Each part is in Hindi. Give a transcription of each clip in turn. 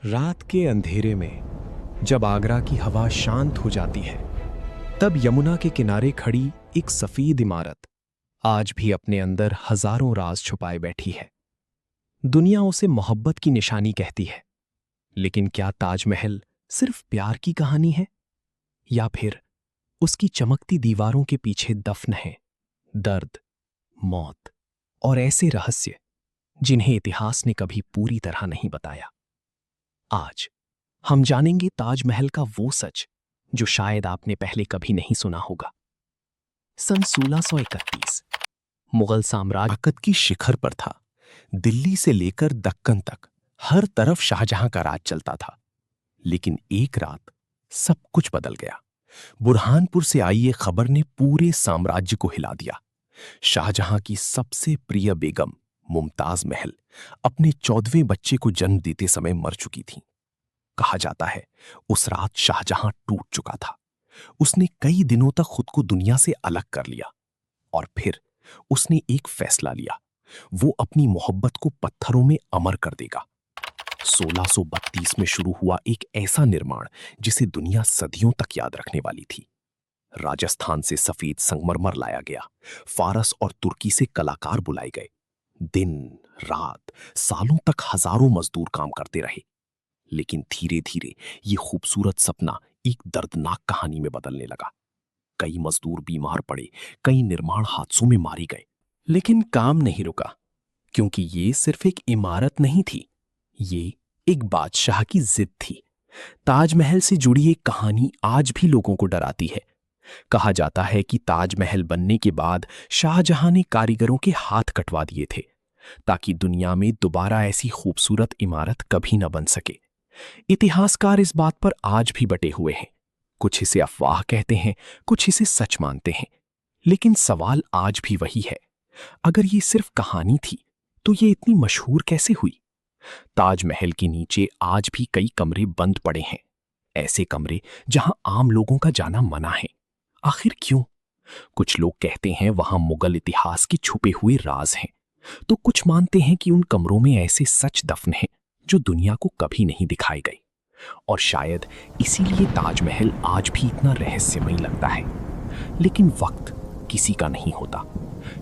रात के अंधेरे में जब आगरा की हवा शांत हो जाती है, तब यमुना के किनारे खड़ी एक सफेद इमारत आज भी अपने अंदर हजारों राज छुपाए बैठी है। दुनिया उसे मोहब्बत की निशानी कहती है, लेकिन क्या ताजमहल सिर्फ प्यार की कहानी है, या फिर उसकी चमकती दीवारों के पीछे दफन है दर्द, मौत और ऐसे रहस्य जिन्हें इतिहास ने कभी पूरी तरह नहीं बताया। आज हम जानेंगे ताजमहल का वो सच जो शायद आपने पहले कभी नहीं सुना होगा। सन 1631 मुगल साम्राज्य ताकत की शिखर पर था। दिल्ली से लेकर दक्कन तक हर तरफ शाहजहां का राज चलता था। लेकिन एक रात सब कुछ बदल गया। बुरहानपुर से आई एक खबर ने पूरे साम्राज्य को हिला दिया। शाहजहां की सबसे प्रिय बेगम मुमताज महल अपने 14वें बच्चे को जन्म देते समय मर चुकी थी। कहा जाता है उस रात शाहजहां टूट चुका था। उसने कई दिनों तक खुद को दुनिया से अलग कर लिया और फिर उसने एक फैसला लिया, वो अपनी मोहब्बत को पत्थरों में अमर कर देगा। 1632 में शुरू हुआ एक ऐसा निर्माण जिसे दुनिया सदियों तक याद रखने वाली थी। राजस्थान से सफेद संगमरमर लाया गया, फारस और तुर्की से कलाकार बुलाए गए। दिन रात सालों तक हजारों मजदूर काम करते रहे, लेकिन धीरे धीरे ये खूबसूरत सपना एक दर्दनाक कहानी में बदलने लगा। कई मजदूर बीमार पड़े, कई निर्माण हादसों में मारे गए, लेकिन काम नहीं रुका, क्योंकि ये सिर्फ एक इमारत नहीं थी, ये एक बादशाह की जिद थी। ताजमहल से जुड़ी एक कहानी आज भी लोगों को डराती है। कहा जाता है कि ताजमहल बनने के बाद शाहजहां ने कारीगरों के हाथ कटवा दिए थे, ताकि दुनिया में दोबारा ऐसी खूबसूरत इमारत कभी न बन सके। इतिहासकार इस बात पर आज भी बटे हुए हैं। कुछ इसे अफवाह कहते हैं, कुछ इसे सच मानते हैं, लेकिन सवाल आज भी वही है, अगर ये सिर्फ कहानी थी तो ये इतनी मशहूर कैसे हुई? ताजमहल के नीचे आज भी कई कमरे बंद पड़े हैं, ऐसे कमरे जहां आम लोगों का जाना मना है। आखिर क्यों? कुछ लोग कहते हैं वहां मुगल इतिहास के छुपे हुए राज हैं, तो कुछ मानते हैं कि उन कमरों में ऐसे सच दफन हैं जो दुनिया को कभी नहीं दिखाए गए। और शायद इसीलिए ताजमहल आज भी इतना रहस्यमयी लगता है। लेकिन वक्त किसी का नहीं होता।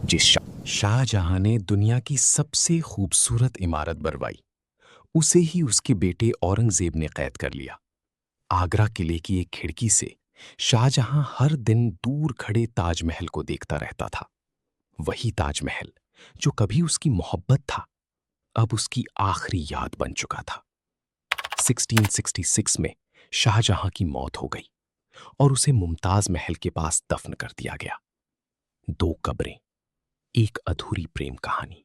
जिस शाहजहां ने दुनिया की सबसे खूबसूरत इमारत बनवाई, उसे ही उसके बेटे औरंगजेब ने कैद कर लिया। आगरा किले की एक खिड़की से शाहजहां हर दिन दूर खड़े ताजमहल को देखता रहता था। वही ताजमहल जो कभी उसकी मोहब्बत था, अब उसकी आखिरी याद बन चुका था। 1666 में शाहजहां की मौत हो गई और उसे मुमताज महल के पास दफन कर दिया गया। 2 कब्रें, एक अधूरी प्रेम कहानी।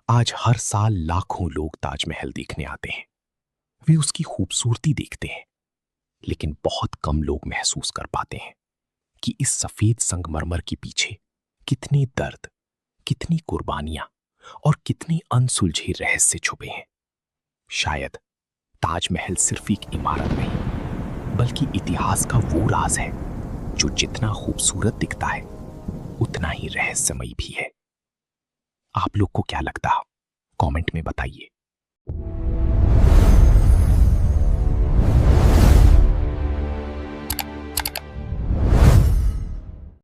आज हर साल लाखों लोग ताजमहल देखने आते हैं। वे उसकी खूबसूरती देखते हैं, लेकिन बहुत कम लोग महसूस कर पाते हैं कि इस सफेद संगमरमर के पीछे कितने दर्द, कितनी कुर्बानियां और कितने अनसुलझे रहस्य छुपे हैं। शायद ताजमहल सिर्फ एक इमारत नहीं, बल्कि इतिहास का वो राज है जो जितना खूबसूरत दिखता है उतना ही रहस्यमयी भी है। आप लोग को क्या लगता है? कमेंट में बताइए।